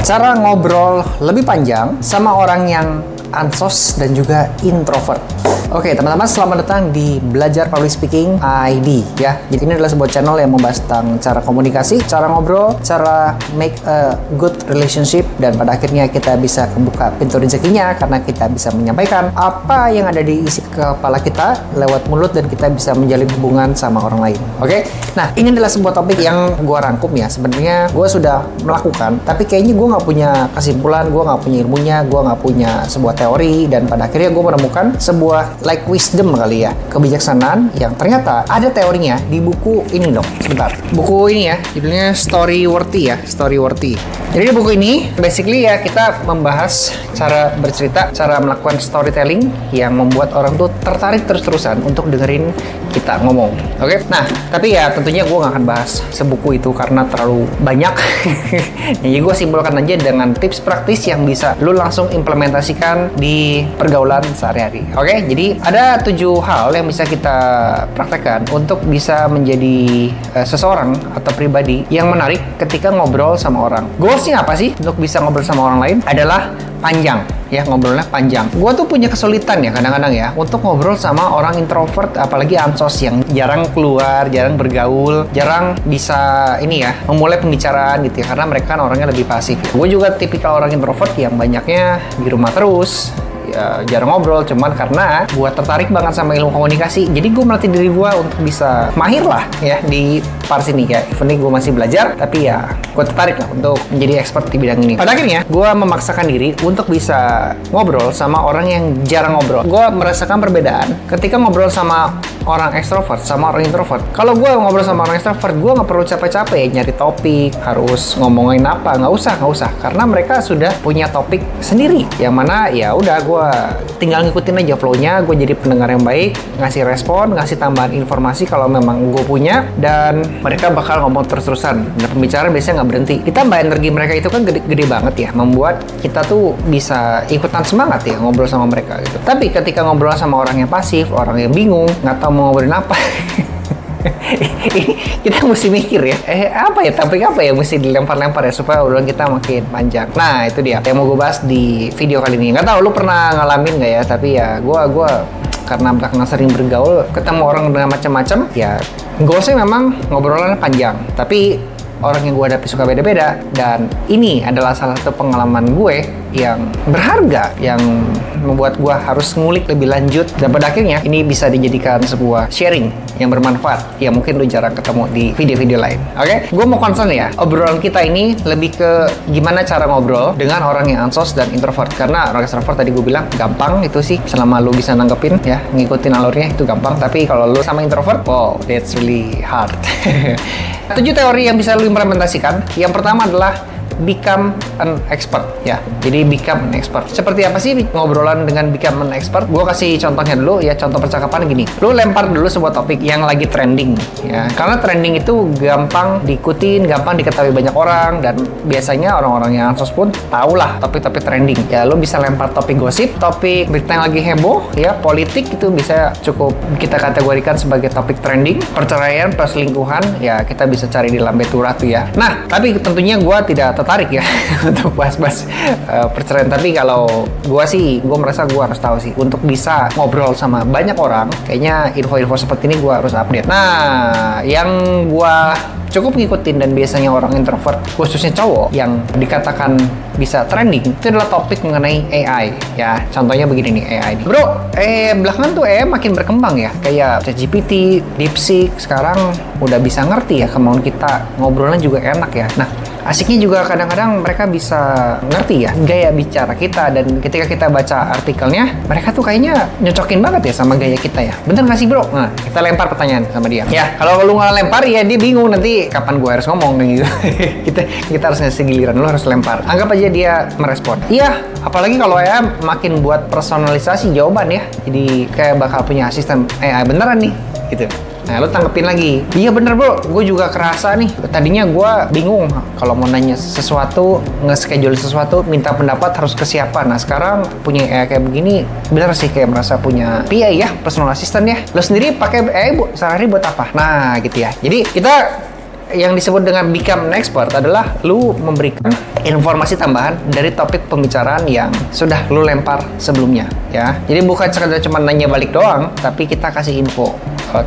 Cara ngobrol lebih panjang sama orang yang ansos dan juga introvert. Oke, teman-teman, selamat datang di Belajar Public Speaking ID ya. Jadi ini adalah sebuah channel yang membahas tentang cara komunikasi, cara ngobrol, cara make a good relationship, dan pada akhirnya kita bisa membuka pintu rezekinya karena kita bisa menyampaikan apa yang ada di isi kepala kita lewat mulut dan kita bisa menjalin hubungan sama orang lain. Oke? Nah, ini adalah sebuah topik yang gue rangkum ya. Sebenarnya gue sudah melakukan, tapi kayaknya gue nggak punya kesimpulan, gue nggak punya ilmunya, gue nggak punya sebuah teori, dan pada akhirnya gue menemukan sebuah like wisdom kali ya, kebijaksanaan yang ternyata ada teorinya di buku ini dong. Sebentar, buku ini ya, judulnya Storyworthy ya, Storyworthy. Jadi di buku ini basically ya kita membahas cara bercerita, cara melakukan storytelling yang membuat orang tuh tertarik terus-terusan untuk dengerin kita ngomong. Oke? Nah, tapi ya tentunya gue gak akan bahas sebuku itu karena terlalu banyak. Jadi gue simpulkan aja dengan tips praktis yang bisa lu langsung implementasikan di pergaulan sehari-hari. Oke? Jadi ada 7 hal yang bisa kita praktekkan untuk bisa menjadi seseorang atau pribadi yang menarik ketika ngobrol sama orang. Goalsnya apa sih untuk bisa ngobrol sama orang lain? Adalah panjang ya, ngobrolnya panjang. Gue tuh punya kesulitan ya kadang-kadang ya untuk ngobrol sama orang introvert, apalagi ansos yang jarang keluar, jarang bergaul, jarang bisa ini ya memulai pembicaraan gitu ya, karena mereka kan orangnya lebih pasif. Gue juga tipikal orang introvert yang banyaknya di rumah terus. Ya, jarang ngobrol, cuman karena gue tertarik banget sama ilmu komunikasi, jadi gue melatih diri gue untuk bisa mahir lah ya di part ini ya. Even gue masih belajar, tapi ya gue tertarik lah untuk menjadi expert di bidang ini. Pada akhirnya gue memaksakan diri untuk bisa ngobrol sama orang yang jarang ngobrol. Gue merasakan perbedaan ketika ngobrol sama orang ekstrovert sama orang introvert. Kalau gue ngobrol sama orang ekstrovert, gue nggak perlu capek-capek ya nyari topik, harus ngomongin apa, nggak usah, karena mereka sudah punya topik sendiri, yang mana ya udah gue tinggal ngikutin aja flow-nya. Gue jadi pendengar yang baik, ngasih respon, ngasih tambahan informasi kalau memang gue punya, dan mereka bakal ngomong terus-terusan. Dan pembicaraan biasanya nggak berhenti. Ditambah energi mereka itu kan gede banget ya, membuat kita tuh bisa ikutan semangat ya ngobrol sama mereka gitu. Tapi ketika ngobrol sama orang yang pasif, orang yang bingung, nggak tahu mau ngobrolin apa, kita mesti mikir ya, apa ya, topik apa ya mesti dilempar-lempar ya supaya obrolan kita makin panjang. Nah, itu dia yang mau gue bahas di video kali ini. Nggak tahu lu pernah ngalamin nggak ya, tapi ya gue karena belakangan sering bergaul, ketemu orang dengan macam-macam, ya goalsnya memang ngobrolannya panjang, tapi orang yang gue hadapi suka beda-beda. Dan ini adalah salah satu pengalaman gue yang berharga, yang membuat gue harus ngulik lebih lanjut, dan pada akhirnya ini bisa dijadikan sebuah sharing yang bermanfaat yang mungkin lu jarang ketemu di video-video lain. Oke? Gue mau concern ya, obrolan kita ini lebih ke gimana cara ngobrol dengan orang yang ansos dan introvert. Karena orang extrovert tadi gue bilang gampang itu sih, selama lu bisa nanggepin ya, ngikutin alurnya itu gampang. Tapi kalau lu sama introvert, wow, that's really hard. 7 teori yang bisa lu implementasikan. Yang pertama adalah become an expert ya. Jadi become an expert. Seperti apa sih ngobrolan dengan become an expert? Gue kasih contohnya dulu ya. Contoh percakapan gini. Lu lempar dulu sebuah topik yang lagi trending ya. Karena trending itu gampang diikutin, gampang diketahui banyak orang, dan biasanya orang-orang yang ansos pun tahu lah topik-topik trending. Ya lu bisa lempar topik gosip, topik berita yang lagi heboh ya, politik itu bisa cukup kita kategorikan sebagai topik trending. Perceraian, perselingkuhan ya kita bisa cari di lambe tura tuh ya. Nah, tapi tentunya gue tidak tertarik ya untuk bahas-bahas perceraian. Tapi kalau gue merasa gue harus tahu sih untuk bisa ngobrol sama banyak orang. Kayaknya info-info seperti ini gue harus update. Nah, yang gue cukup ngikutin dan biasanya orang introvert, khususnya cowok, yang dikatakan bisa trending, itu adalah topik mengenai AI ya. Contohnya begini nih, AI nih. Bro, belakangan tuh AI makin berkembang ya, kayak ChatGPT, DeepSeek, sekarang udah bisa ngerti ya kemauan kita, ngobrolnya juga enak ya. Nah, asiknya juga kadang-kadang mereka bisa ngerti ya gaya bicara kita, dan ketika kita baca artikelnya, mereka tuh kayaknya nyocokin banget ya sama gaya kita ya. Bener nggak sih bro? Nah, kita lempar pertanyaan sama dia. Ya, kalau lu nggak lempar ya dia bingung nanti kapan gue harus ngomong gitu. kita harus ngasih giliran, lu harus lempar. Anggap aja dia merespon. Iya, apalagi kalau AI makin buat personalisasi jawaban ya. Jadi kayak bakal punya asisten AI beneran nih gitu. Nah, lo tanggepin lagi. Iya bener bro, gue juga kerasa nih. Tadinya gue bingung kalau mau nanya sesuatu, nge-schedule sesuatu, minta pendapat harus ke siapa. Nah, sekarang punya AI kayak begini, bener sih kayak merasa punya PA ya, personal assistant ya. Lo sendiri pakai AI sehari buat apa? Nah, gitu ya. Jadi kita yang disebut dengan become an expert adalah lu memberikan informasi tambahan dari topik pembicaraan yang sudah lu lempar sebelumnya ya. Jadi bukan sekedar cuma nanya balik doang, tapi kita kasih info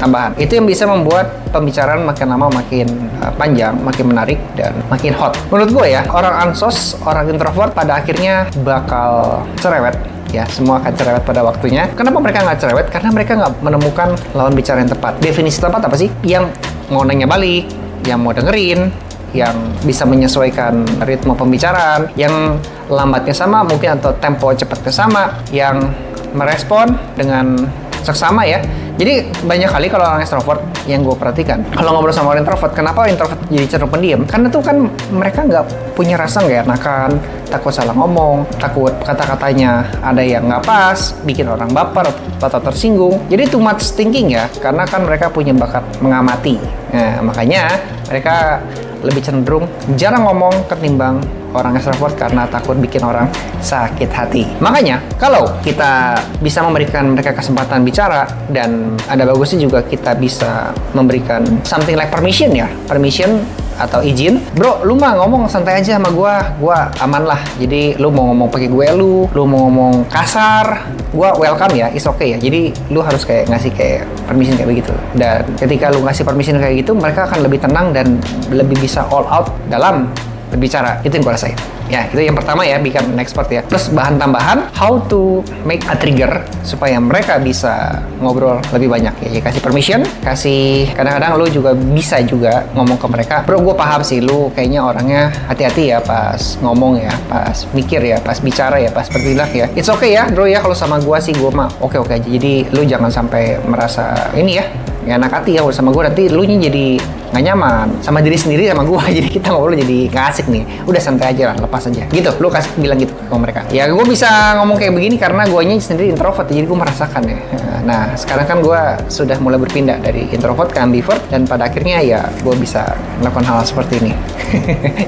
tambahan. Itu yang bisa membuat pembicaraan makin lama makin panjang, makin menarik, dan makin hot. Menurut gue ya, orang ansos, orang introvert pada akhirnya bakal cerewet. Ya, semua akan cerewet pada waktunya. Kenapa mereka nggak cerewet? Karena mereka nggak menemukan lawan bicara yang tepat. Definisi tepat apa sih? Yang mau nanya balik, yang mau dengerin, yang bisa menyesuaikan ritme pembicaraan, yang lambatnya sama mungkin atau tempo cepatnya sama, yang merespon dengan seksama ya. Jadi banyak kali kalau orang extrovert yang gue perhatikan, kalau ngobrol sama orang introvert, kenapa introvert jadi cenderung pendiam? Karena tuh kan mereka nggak punya rasa nggak enakan, takut salah ngomong, takut kata-katanya ada yang nggak pas, bikin orang baper atau tersinggung. Jadi too much thinking ya, karena kan mereka punya bakat mengamati. Nah, makanya mereka lebih cenderung jarang ngomong ketimbang orang extrovert karena takut bikin orang sakit hati. Makanya, kalau kita bisa memberikan mereka kesempatan bicara, dan ada bagusnya juga kita bisa memberikan something like permission ya. Permission atau izin. Bro, lu mah ngomong santai aja sama gua aman lah. Jadi, lu mau ngomong pakai gue lu mau ngomong kasar, gua welcome ya, is okay ya. Jadi, lu harus kayak ngasih kayak permission kayak begitu. Dan ketika lu ngasih permission kayak gitu, mereka akan lebih tenang dan lebih bisa all out dalam berbicara. Itu yang gue rasain. Ya, itu yang pertama ya, become an expert ya. Plus bahan tambahan, how to make a trigger supaya mereka bisa ngobrol lebih banyak ya. Kasih permission, kadang-kadang lu juga bisa juga ngomong ke mereka, bro gue paham sih lu kayaknya orangnya hati-hati ya pas ngomong ya, pas mikir ya, pas bicara ya, pas bertindak ya. It's okay ya bro ya, kalau sama gue sih gue mah oke-oke aja. Jadi lu jangan sampai merasa ini ya, nggak enak hati ya sama gue, nanti lu jadi nggak nyaman sama diri sendiri sama gue. Jadi kita ngobrol jadi nggak asik nih. Udah santai aja lah, lepas aja gitu. Lu kasih bilang gitu ke mereka. Ya gue bisa ngomong kayak begini karena guanya sendiri introvert, jadi gue merasakan ya. Nah sekarang kan gue sudah mulai berpindah dari introvert ke ambivert, dan pada akhirnya ya gue bisa melakukan hal seperti ini.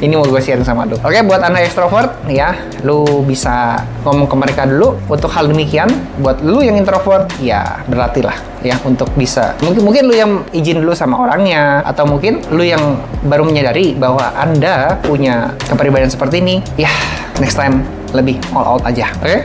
Ini mau gue sharing sama lu. Oke, buat anda extrovert ya, lu bisa ngomong ke mereka dulu. Untuk hal demikian, buat lu yang introvert ya berlatihlah ya untuk bisa, mungkin lu yang izin dulu sama orangnya, atau mungkin lu yang baru menyadari bahwa anda punya kepribadian seperti ini, ya next time lebih all out aja. Oke?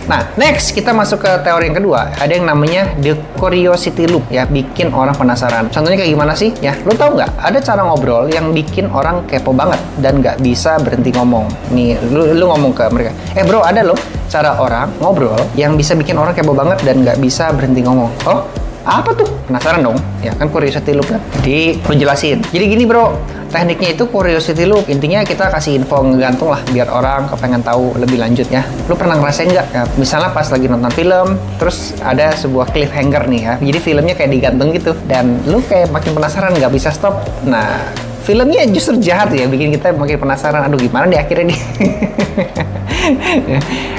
Nah, next kita masuk ke teori yang kedua. Ada yang namanya the curiosity loop ya, bikin orang penasaran. Contohnya kayak gimana sih? Ya, lu tahu nggak? Ada cara ngobrol yang bikin orang kepo banget dan nggak bisa berhenti ngomong. Nih, lu ngomong ke mereka, bro, ada loh cara orang ngobrol yang bisa bikin orang kepo banget dan nggak bisa berhenti ngomong. Oh, apa tuh? Penasaran dong? Ya kan curiosity loop kan? Jadi, lu jelasin. Jadi gini bro, tekniknya itu curiosity loop. Intinya kita kasih info ngegantung lah, biar orang kepengen tahu lebih lanjut ya. Lu pernah ngerasain nggak? Ya, misalnya pas lagi nonton film, terus ada sebuah cliffhanger nih ya. Jadi filmnya kayak digantung gitu. Dan lu kayak makin penasaran, nggak bisa stop. Nah, filmnya justru jahat ya, bikin kita makin penasaran. Aduh, gimana deh akhirnya nih?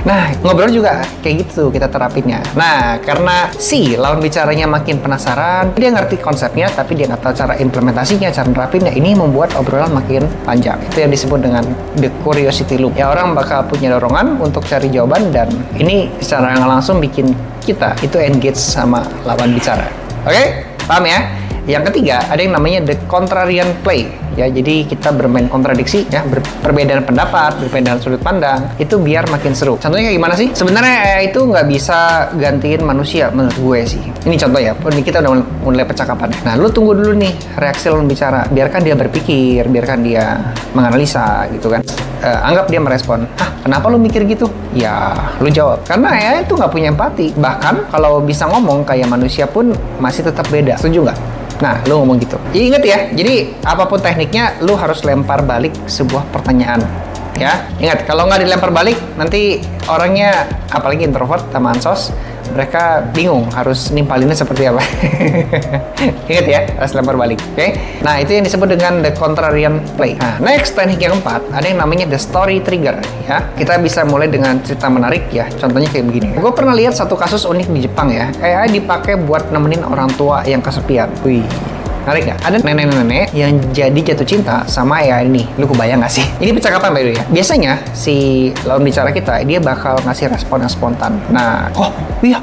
Nah, ngobrol juga kayak gitu kita terapinnya. Nah, karena si lawan bicaranya makin penasaran, dia ngerti konsepnya, tapi dia nggak tahu cara implementasinya, cara nerapinnya. Ini membuat obrolan makin panjang. Itu yang disebut dengan the curiosity loop. Ya, orang bakal punya dorongan untuk cari jawaban, dan ini secara nggak langsung bikin kita itu engage sama lawan bicara. Oke? Paham ya? Yang ketiga, ada yang namanya the contrarian play. Ya, jadi kita bermain kontradiksi ya, perbedaan pendapat, perbedaan sudut pandang, itu biar makin seru. Contohnya kayak gimana sih? Sebenarnya itu nggak bisa gantiin manusia menurut gue sih. Ini contoh ya, ini kita udah mulai percakapan. Nah, lu tunggu dulu nih reaksi lawan bicara. Biarkan dia berpikir, biarkan dia menganalisa gitu kan. Anggap dia merespon, kenapa lu mikir gitu? Ya, lu jawab. Karena ya itu nggak punya empati. Bahkan kalau bisa ngomong kayak manusia pun masih tetap beda. Setuju nggak? Nah, lu ngomong gitu. Ya, inget ya, jadi apapun tekniknya, lu harus lempar balik sebuah pertanyaan. Ya, ingat, kalau nggak dilempar balik, nanti orangnya, apalagi introvert sama ansos, mereka bingung harus nimpalinnya seperti apa. Ingat ya, harus lempar balik. Oke? Nah, itu yang disebut dengan the contrarian play. Nah, next teknik yang keempat, ada yang namanya the story trigger. Ya, kita bisa mulai dengan cerita menarik ya. Contohnya kayak begini. Gue pernah lihat satu kasus unik di Jepang ya. AI dipakai buat nemenin orang tua yang kesepian. Wih. Menarik nggak? Ada nenek-nenek yang jadi jatuh cinta sama AI ini. Lu kebayang nggak sih? Ini percakapan by the way ya. Biasanya si lawan bicara kita, dia bakal ngasih respon yang spontan. Nah, oh iya,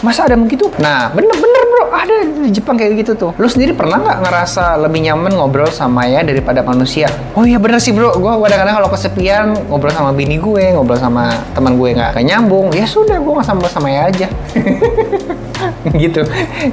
masa ada begitu? Nah, bener bro. bro, ada di Jepang kayak gitu tuh. Lu sendiri pernah nggak ngerasa lebih nyaman ngobrol sama ya daripada manusia? Oh iya bener sih bro, gue kadang-kadang kalau kesepian ngobrol sama bini gue, ngobrol sama teman gue nggak nyambung, ya sudah gue nggak sama ya aja. Gitu.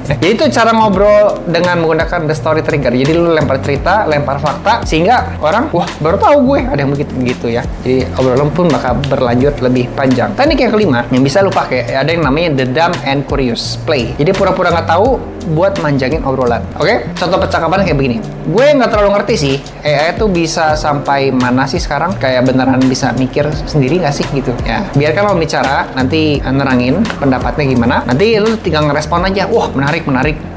Jadi itu cara ngobrol dengan menggunakan the story trigger. Jadi lu lempar cerita, lempar fakta, sehingga orang, wah baru tahu gue ada yang begitu ya. Jadi obrolan pun bakal berlanjut lebih panjang. Teknik yang kelima yang bisa lu pakai ada yang namanya the dumb and curious play. Jadi pura-pura nggak tahu buat manjangin obrolan. Oke? Contoh percakapan kayak begini. Gue nggak terlalu ngerti sih, AI tuh bisa sampai mana sih sekarang? Kayak beneran bisa mikir sendiri nggak sih gitu? Ya, biarkan lo bicara, nanti nerangin pendapatnya gimana. Nanti lu tinggal ngerespon aja. Wah, menarik.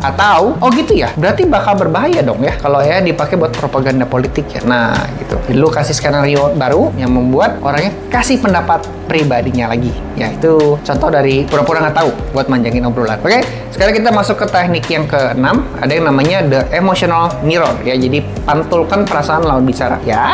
Atau, oh gitu ya? Berarti bakal berbahaya dong ya kalau AI dipakai buat propaganda politik ya. Nah, gitu. Jadi, lu kasih skenario baru yang membuat orangnya kasih pendapat pribadinya lagi. Ya, itu contoh dari pura-pura nggak tahu buat manjangin obrolan. Oke? Sekarang kita masuk ke teknik yang ke-6, ada yang namanya the emotional mirror ya. Jadi pantulkan perasaan lawan bicara. Ya,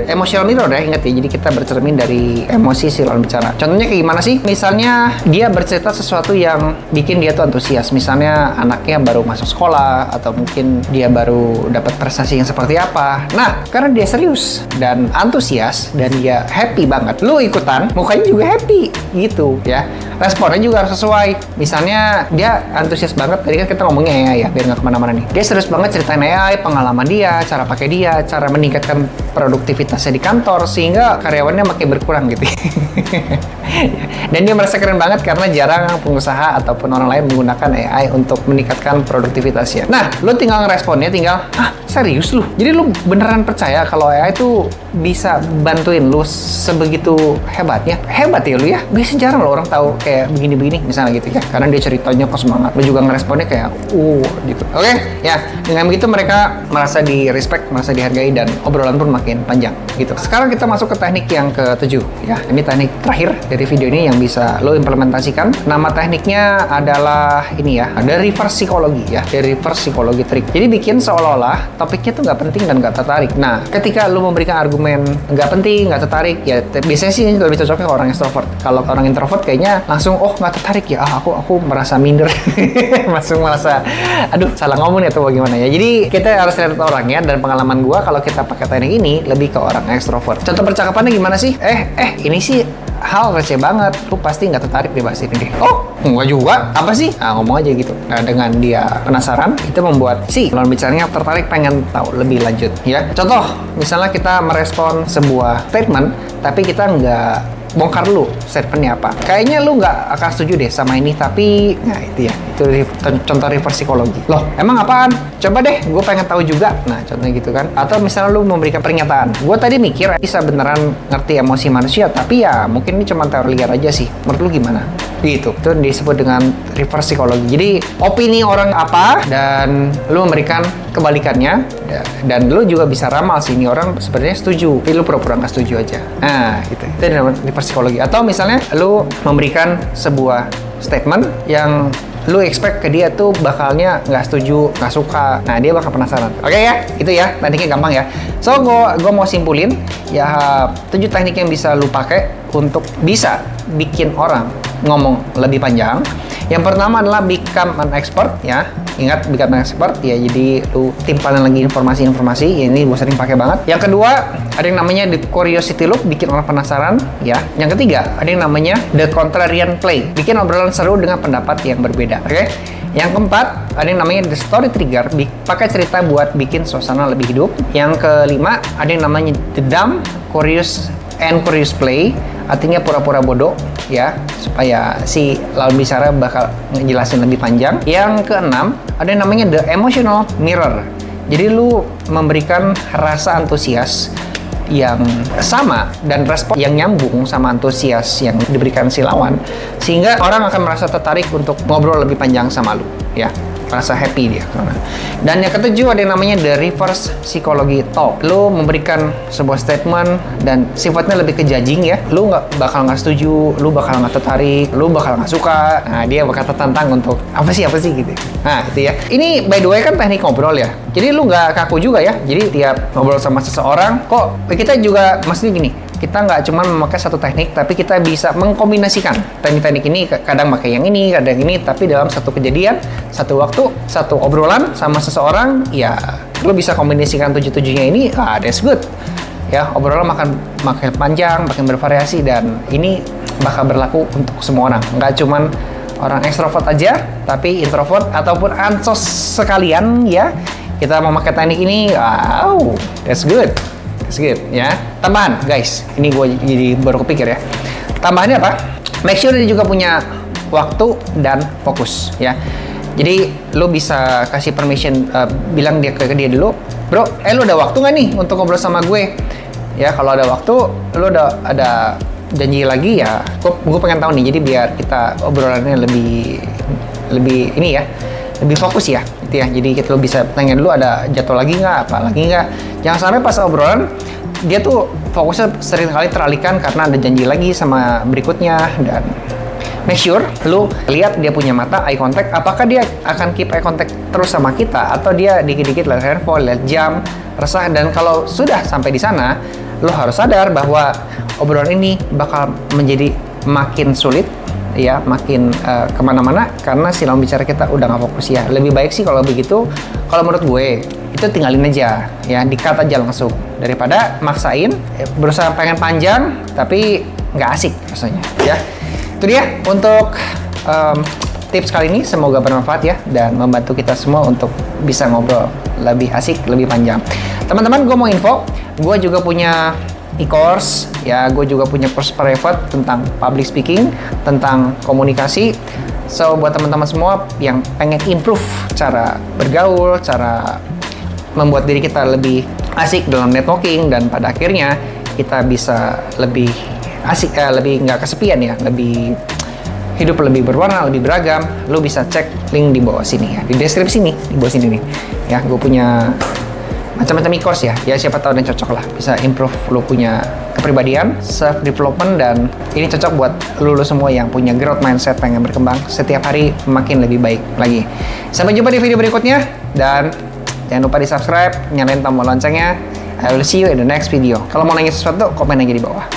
emotional mirror ya, ingat ya. Jadi kita bercermin dari emosi si lawan bicara. Contohnya kayak gimana sih? Misalnya dia bercerita sesuatu yang bikin dia tuh antusias. Misalnya anaknya baru masuk sekolah atau mungkin dia baru dapat prestasi yang seperti apa. Nah, karena dia serius dan antusias dan dia happy banget, lu ikutan, mukanya juga happy gitu ya. Responnya juga harus sesuai. Misalnya dia antusias banget, tadi kan kita ngomongnya AI ya, biar nggak kemana-mana nih. Dia serius banget ceritain AI, pengalaman dia, cara pakai dia, cara meningkatkan produktivitasnya di kantor, sehingga karyawannya makin berkurang gitu. Dan dia merasa keren banget karena jarang pengusaha ataupun orang lain menggunakan AI untuk meningkatkan produktivitasnya. Nah, lu tinggal ngeresponnya, serius lu? Jadi lu beneran percaya kalau AI itu bisa bantuin lu sebegitu hebatnya? Hebat ya lu ya? Biasanya jarang lo orang tahu kayak begini-begini misalnya gitu ya. Karena dia ceritanya kok semangat. Lu juga ngeresponnya kayak, gitu. Oke? Ya, dengan begitu mereka merasa di-respect, merasa dihargai, dan obrolan pun makin panjang gitu. Sekarang kita masuk ke teknik yang ke-7 ya. Ini teknik terakhir dari video ini yang bisa lo implementasikan. Nama tekniknya adalah ini ya, ada reverse psychology ya. Dari reverse psychology trick. Jadi bikin seolah-olah topiknya tuh nggak penting dan nggak tertarik. Nah, ketika lu memberikan argumen nggak penting, nggak tertarik, ya biasanya sih ini lebih cocoknya ke orang extrovert. Kalau orang introvert kayaknya langsung, nggak tertarik ya, aku merasa minder. Langsung merasa, aduh salah ngomong ya atau bagaimana ya. Jadi kita harus lihat orangnya, dan pengalaman gua kalau kita pakai teknik ini lebih ke orang extrovert. Contoh percakapannya gimana sih? Ini sih hal receh banget, lu pasti nggak tertarik deh bahas ini deh. Enggak juga, apa sih? Nah, ngomong aja gitu. Nah, dengan dia penasaran, itu membuat si lawan bicaranya tertarik pengen tahu lebih lanjut ya. Contoh, misalnya kita merespon sebuah statement, tapi kita nggak bongkar dulu statementnya apa. Kayaknya lu nggak akan setuju deh sama ini, tapi nah itu ya, itu contoh reverse psychology. Loh, emang apaan? Coba deh, gue pengen tahu juga. Nah, contohnya gitu kan. Atau misalnya lu memberikan pernyataan, gue tadi mikir bisa beneran ngerti emosi manusia, tapi ya mungkin ini cuma teori liar aja sih. Menurut lu gimana? Gitu. Itu disebut dengan reverse psychology. Jadi opini orang apa dan lu memberikan kebalikannya, dan lu juga bisa ramal sih ini orang sebenarnya setuju, tapi lu pura-pura nggak setuju aja. Nah, gitu. Itu namanya reverse psychology. Atau misalnya lu memberikan sebuah statement yang lu expect ke dia tuh bakalnya nggak setuju, nggak suka. Nah, dia bakal penasaran. Oke ya, itu ya, tekniknya gampang ya. So, gue mau simpulin ya, 7 teknik yang bisa lu pakai untuk bisa bikin orang ngomong lebih panjang. Yang pertama adalah become an expert ya. Ingat, become an expert ya, jadi lu timpanin lagi informasi-informasi. Ya, ini gue sering pakai banget. Yang kedua, ada yang namanya the curiosity loop, bikin orang penasaran ya. Yang ketiga, ada yang namanya the contrarian play, bikin obrolan seru dengan pendapat yang berbeda. Oke? Yang keempat, ada yang namanya the story trigger, pakai cerita buat bikin suasana lebih hidup. Yang kelima, ada yang namanya the dumb, curious play, artinya pura-pura bodoh ya, supaya si lawan bicara bakal ngejelasin lebih panjang. Yang keenam, ada yang namanya the emotional mirror. Jadi lu memberikan rasa antusias yang sama dan respon yang nyambung sama antusias yang diberikan si lawan, sehingga orang akan merasa tertarik untuk ngobrol lebih panjang sama lu ya, merasa happy dia. Dan yang ketujuh, ada yang namanya the reverse psychology talk. Lu memberikan sebuah statement dan sifatnya lebih ke judging ya. Lu bakal nggak setuju, lu bakal nggak tertarik, lu bakal nggak suka. Nah, dia bakal tertantang untuk apa sih gitu. Nah, itu ya. Ini by the way kan teknik ngobrol ya. Jadi lu nggak kaku juga ya. Jadi tiap ngobrol sama seseorang, kok kita juga maksudnya gini, kita nggak cuma memakai satu teknik, tapi kita bisa mengkombinasikan teknik-teknik ini, kadang pakai yang ini, kadang ini, tapi dalam satu kejadian, satu waktu, satu obrolan sama seseorang, ya lo bisa kombinasikan tujuh-tujuhnya ini, that's good. Ya, obrolan makin panjang, makin bervariasi, dan ini bakal berlaku untuk semua orang. Nggak cuman orang ekstrovert aja, tapi introvert ataupun ansos sekalian ya. Kita mau pakai teknik ini, wow, that's good. That's good, ya. Tambahan, guys. Ini gue jadi baru kepikir ya. Tambahannya apa? Make sure dia juga punya waktu dan fokus, ya. Jadi, lo bisa kasih permission, bilang dia ke dia dulu, bro, lo ada waktu nggak nih untuk ngobrol sama gue? Ya, kalau ada waktu, lo ada janji lagi ya, gue pengen tahu nih. Jadi biar kita obrolannya lebih ini ya, lebih fokus ya. Gitu ya. Jadi kita lo bisa tanya dulu ada jadwal lagi nggak, apa lagi nggak. Jangan sampai pas obrolan dia tuh fokusnya sering kali teralihkan karena ada janji lagi sama berikutnya. Dan make sure lo lihat dia punya mata, eye contact. Apakah dia akan keep eye contact terus sama kita atau dia dikit-dikit lihat handphone, lihat jam, resah. Dan kalau sudah sampai di sana, lo harus sadar bahwa obrolan ini bakal menjadi makin sulit, ya, makin kemana-mana karena si lawan bicara kita udah nggak fokus ya. Lebih baik sih kalau begitu, kalau menurut gue itu tinggalin aja, ya, di-cut aja langsung daripada maksain, berusaha pengen panjang tapi nggak asik rasanya, ya. Itu dia untuk tips kali ini, semoga bermanfaat ya dan membantu kita semua untuk bisa ngobrol lebih asik, lebih panjang. Teman-teman, gue mau info, gue juga punya e-course, ya, gue juga punya course private tentang public speaking, tentang komunikasi. So, buat teman-teman semua yang pengen improve cara bergaul, cara membuat diri kita lebih asik dalam networking, dan pada akhirnya kita bisa lebih asik, lebih nggak kesepian ya, lebih hidup lebih berwarna, lebih beragam. Lo bisa cek link di bawah sini ya, di deskripsi nih, di bawah sini nih. Ya, gue punya macam-macam e-course ya. Ya, siapa tahu dan cocok lah. Bisa improve lo punya kepribadian, self development, dan ini cocok buat lo semua yang punya growth mindset, pengen berkembang setiap hari makin lebih baik lagi. Sampai jumpa di video berikutnya, dan jangan lupa di-subscribe, nyalain tombol loncengnya. I will see you in the next video. Kalau mau nanya sesuatu, komen aja di bawah.